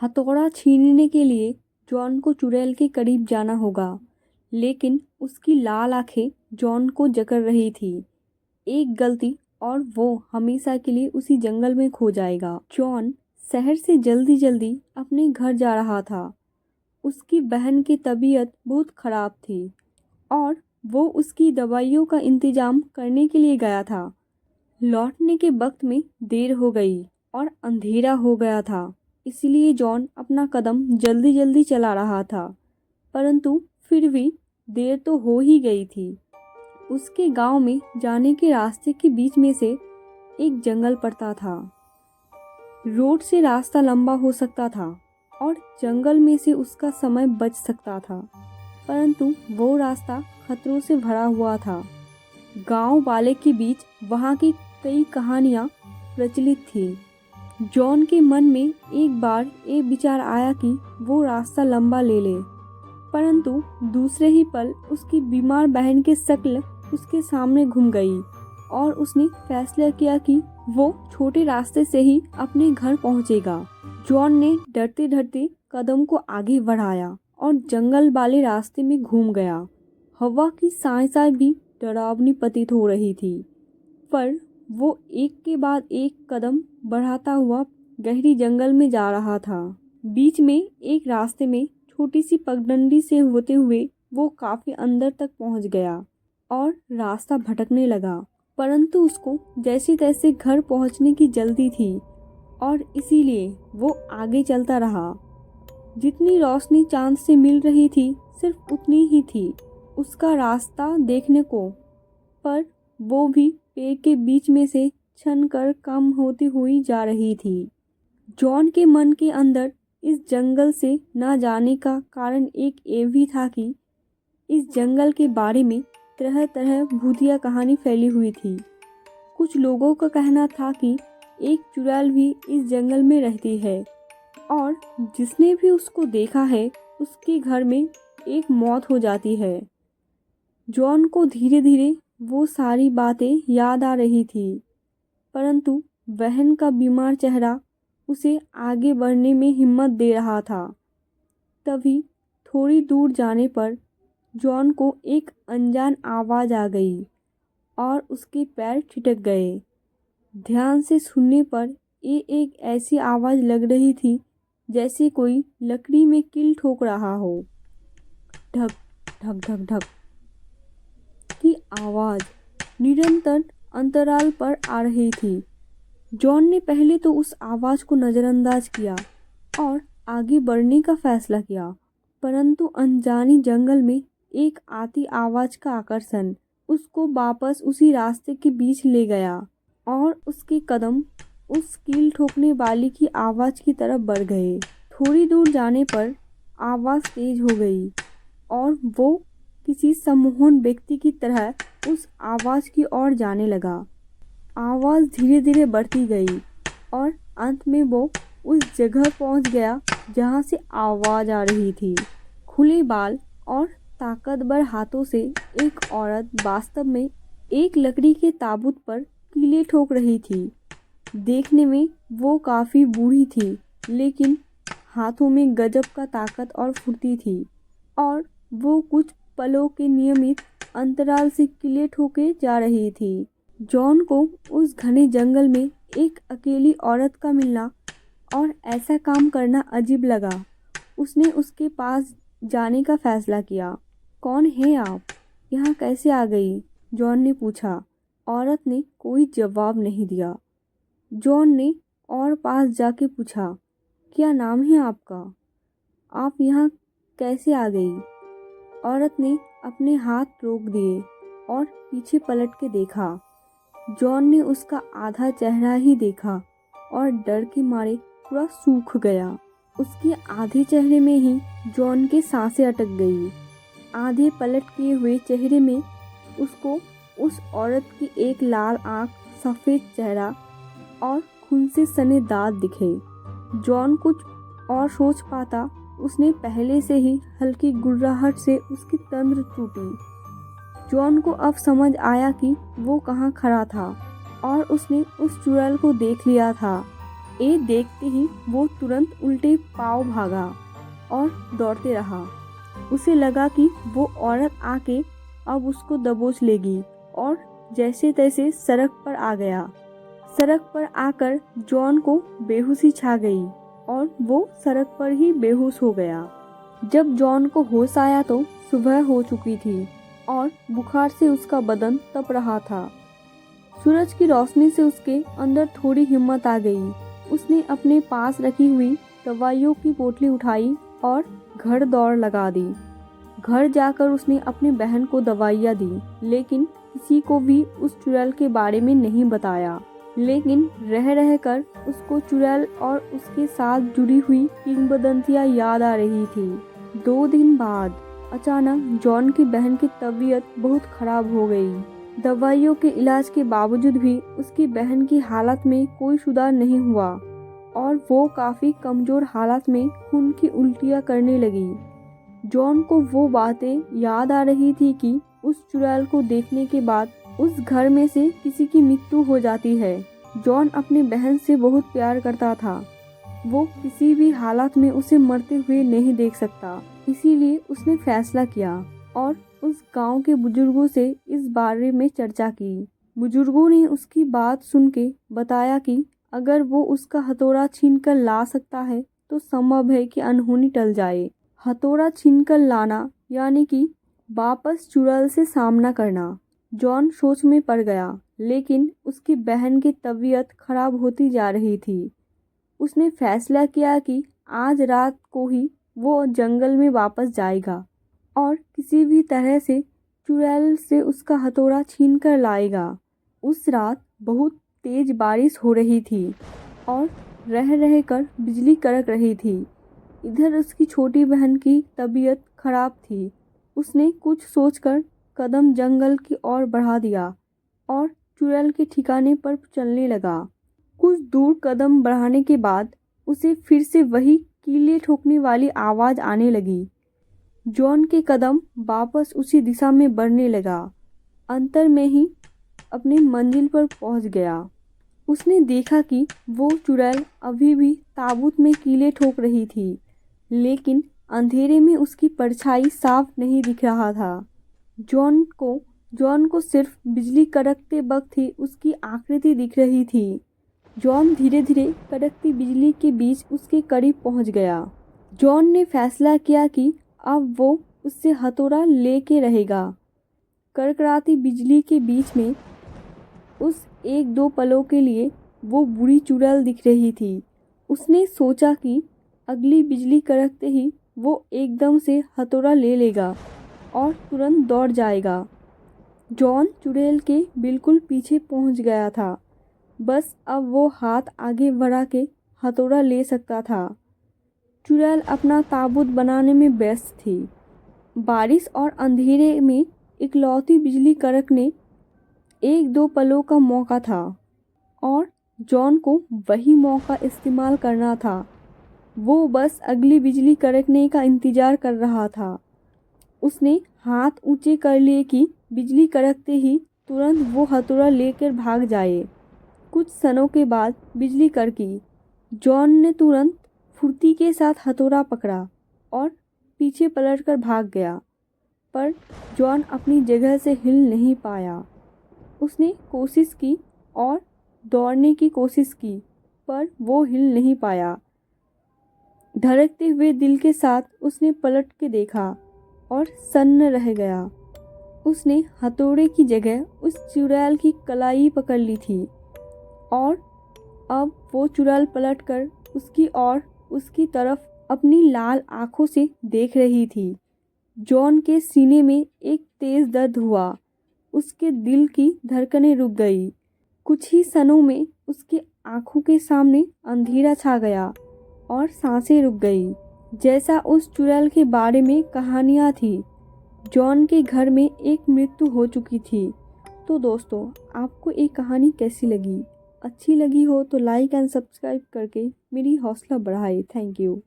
हथौड़ा छीनने के लिए जॉन को चुड़ैल के करीब जाना होगा, लेकिन उसकी लाल आंखें जॉन को जकड़ रही थी। एक गलती और वो हमेशा के लिए उसी जंगल में खो जाएगा। जॉन शहर से जल्दी जल्दी अपने घर जा रहा था। उसकी बहन की तबीयत बहुत ख़राब थी और वो उसकी दवाइयों का इंतज़ाम करने के लिए गया था। लौटने के वक्त में देर हो गई और अंधेरा हो गया था, इसलिए जॉन अपना कदम जल्दी जल्दी चला रहा था, परंतु फिर भी देर तो हो ही गई थी। उसके गांव में जाने के रास्ते के बीच में से एक जंगल पड़ता था। रोड से रास्ता लंबा हो सकता था और जंगल में से उसका समय बच सकता था, परंतु वो रास्ता खतरों से भरा हुआ था। गांव वाले के बीच वहाँ की कई कहानियाँ प्रचलित थी। जॉन के मन में एक बार एक विचार आया कि वो रास्ता लंबा ले ले, परंतु दूसरे ही पल उसकी बीमार बहन की शक्ल उसके सामने घूम गई और उसने फैसला किया कि वो छोटे रास्ते से ही अपने घर पहुंचेगा। जॉन ने डरते डरते कदम को आगे बढ़ाया और जंगल वाले रास्ते में घूम गया। हवा की सांसें भी डरावनी प्रतीत हो रही थी, पर वो एक के बाद एक कदम बढ़ाता हुआ गहरी जंगल में जा रहा था। बीच में एक रास्ते में छोटी सी पगडंडी से होते हुए वो काफी अंदर तक पहुंच गया और रास्ता भटकने लगा, परंतु उसको जैसे तैसे घर पहुंचने की जल्दी थी और इसीलिए वो आगे चलता रहा। जितनी रोशनी चांद से मिल रही थी सिर्फ उतनी ही थी उसका रास्ता देखने को, पर वो भी पेड़ के बीच में से छन कर कम होती हुई जा रही थी। जॉन के मन के अंदर इस जंगल से न जाने का कारण एक ये भी था कि इस जंगल के बारे में तरह तरह भूतिया कहानी फैली हुई थी। कुछ लोगों का कहना था कि एक चुड़ैल भी इस जंगल में रहती है और जिसने भी उसको देखा है उसके घर में एक मौत हो जाती है। जॉन को धीरे धीरे वो सारी बातें याद आ रही थी, परंतु बहन का बीमार चेहरा उसे आगे बढ़ने में हिम्मत दे रहा था। तभी थोड़ी दूर जाने पर जॉन को एक अनजान आवाज़ आ गई और उसके पैर ठिठक गए। ध्यान से सुनने पर ये एक ऐसी आवाज़ लग रही थी जैसे कोई लकड़ी में कील ठोक रहा हो। ढक ढक ढक ढक की आवाज़ निरंतर अंतराल पर आ रही थी। जॉन ने पहले तो उस आवाज़ को नज़रअंदाज किया और आगे बढ़ने का फैसला किया, परंतु अनजानी जंगल में एक आती आवाज़ का आकर्षण उसको वापस उसी रास्ते के बीच ले गया और उसके कदम उस कील ठोकने वाली की आवाज़ की तरफ बढ़ गए। थोड़ी दूर जाने पर आवाज़ तेज हो गई और वो किसी सम्मोहन व्यक्ति की तरह उस आवाज़ की ओर जाने लगा। आवाज़ धीरे धीरे बढ़ती गई और अंत में वो उस जगह पहुंच गया जहां से आवाज़ आ रही थी। खुले बाल और ताकतवर हाथों से एक औरत वास्तव में एक लकड़ी के ताबूत पर कीलें ठोक रही थी। देखने में वो काफ़ी बूढ़ी थी, लेकिन हाथों में गजब का ताकत और फुर्ती थी और वो कुछ पलों के नियमित अंतराल से कीलें ठोके जा रही थी। जॉन को उस घने जंगल में एक अकेली औरत का मिलना और ऐसा काम करना अजीब लगा। उसने उसके पास जाने का फैसला किया। कौन है आप? यहाँ कैसे आ गई? जॉन ने पूछा। औरत ने कोई जवाब नहीं दिया। जॉन ने और पास जाके पूछा, क्या नाम है आपका? आप यहाँ कैसे आ गई? औरत ने अपने हाथ रोक दिए और पीछे पलट के देखा। जॉन ने उसका आधा चेहरा ही देखा और डर के मारे पूरा सूख गया। उसके आधे चेहरे में ही जॉन की सांसें अटक गई। आधे पलट किए हुए चेहरे में उसको उस औरत की एक लाल आंख, सफ़ेद चेहरा और खून से सने दांत दिखे। जॉन कुछ और सोच पाता उसने पहले से ही हल्की गुर्राहट से उसकी तंद्र टूटी। जॉन को अब समझ आया कि वो कहाँ खड़ा था और उसने उस चुड़ैल को देख लिया था। ये देखते ही वो तुरंत उल्टे पाँव भागा और दौड़ते रहा। उसे लगा कि वो औरत आके अब उसको दबोच लेगी और जैसे तैसे सड़क पर आ गया। सड़क पर आकर जॉन को बेहोशी छा गई और वो सड़क पर ही बेहोश हो गया। जब जॉन को होश आया तो सुबह हो चुकी थी और बुखार से उसका बदन तप रहा था। सूरज की रोशनी से उसके अंदर थोड़ी हिम्मत आ गई। उसने अपने पास रखी हुई दवाइयों की पोटली उठाई और घर दौड़ लगा दी। घर जाकर उसने अपनी बहन को दवाइयाँ दी, लेकिन किसी को भी उस चुड़ैल के बारे में नहीं बताया। लेकिन रह रह कर उसको चुड़ैल और उसके साथ जुड़ी हुई किंवदंतियाँ याद आ रही थी। 2 दिन बाद अचानक जॉन की बहन की तबीयत बहुत खराब हो गई। दवाइयों के इलाज के बावजूद भी उसकी बहन की हालत में कोई सुधार नहीं हुआ और वो काफ़ी कमज़ोर हालत में खून की उल्टियाँ करने लगी। जॉन को वो बातें याद आ रही थी कि उस चुड़ैल को देखने के बाद उस घर में से किसी की मृत्यु हो जाती है। जॉन अपनी बहन से बहुत प्यार करता था। वो किसी भी हालत में उसे मरते हुए नहीं देख सकता। इसीलिए उसने फैसला किया और उस गांव के बुजुर्गों से इस बारे में चर्चा की। बुजुर्गों ने उसकी बात सुन के बताया कि अगर वो उसका हथौड़ा छीन कर ला सकता है तो संभव है कि अनहोनी टल जाए। हथौड़ा छीन कर लाना यानी कि वापस चुड़ैल से सामना करना। जॉन सोच में पड़ गया, लेकिन उसकी बहन की तबीयत खराब होती जा रही थी। उसने फैसला किया कि आज रात को ही वो जंगल में वापस जाएगा और किसी भी तरह से चुड़ैल से उसका हथौड़ा छीन कर लाएगा। उस रात बहुत तेज बारिश हो रही थी और रह रह कर बिजली कड़क रही थी। इधर उसकी छोटी बहन की तबीयत खराब थी। उसने कुछ सोचकर कदम जंगल की ओर बढ़ा दिया और चुड़ैल के ठिकाने पर चलने लगा। कुछ दूर कदम बढ़ाने के बाद उसे फिर से वही कीले ठोकने वाली आवाज़ आने लगी। जॉन के कदम वापस उसी दिशा में बढ़ने लगा। अंतर में ही अपनी मंजिल पर पहुंच गया। उसने देखा कि वो चुड़ैल अभी भी ताबूत में कीले ठोक रही थी, लेकिन अंधेरे में उसकी परछाई साफ नहीं दिख रहा था। जॉन को सिर्फ बिजली कड़कते वक्त ही उसकी आकृति दिख रही थी। जॉन धीरे धीरे कड़कती बिजली के बीच उसके करीब पहुंच गया। जॉन ने फैसला किया कि अब वो उससे हथौड़ा लेके रहेगा। कड़कड़ाती बिजली के बीच में उस 1-2 पलों के लिए वो बुरी चुड़ैल दिख रही थी। उसने सोचा कि अगली बिजली कड़कते ही वो एकदम से हथौड़ा ले लेगा और तुरंत दौड़ जाएगा। जॉन चुड़ैल के बिल्कुल पीछे पहुंच गया था। बस अब वो हाथ आगे बढ़ा के हथौड़ा ले सकता था। चुड़ैल अपना ताबूत बनाने में व्यस्त थी। बारिश और अंधेरे में इकलौती बिजली कड़कने 1-2 पलों का मौका था और जॉन को वही मौका इस्तेमाल करना था। वो बस अगली बिजली कड़कने का इंतज़ार कर रहा था। उसने हाथ ऊंचे कर लिए कि बिजली कड़कते ही तुरंत वो हथौड़ा लेकर भाग जाए। कुछ क्षणों के बाद बिजली कड़की। जॉन ने तुरंत फुर्ती के साथ हथौड़ा पकड़ा और पीछे पलटकर भाग गया, पर जॉन अपनी जगह से हिल नहीं पाया। उसने कोशिश की और दौड़ने की कोशिश की, पर वो हिल नहीं पाया। धड़कते हुए दिल के साथ उसने पलट के देखा और सन्न रह गया। उसने हथौड़े की जगह उस चुड़ैल की कलाई पकड़ ली थी और अब वो चुड़ैल पलटकर उसकी तरफ अपनी लाल आंखों से देख रही थी। जॉन के सीने में एक तेज दर्द हुआ। उसके दिल की धड़कनें रुक गई। कुछ ही क्षणों में उसकी आंखों के सामने अंधेरा छा गया और सांसें रुक गई। जैसा उस चुड़ैल के बारे में कहानियाँ थी। जॉन के घर में एक मृत्यु हो चुकी थी। तो दोस्तों, आपको ये कहानी कैसी लगी? अच्छी लगी हो तो लाइक एंड सब्सक्राइब करके मेरी हौसला बढ़ाएं। Thank you.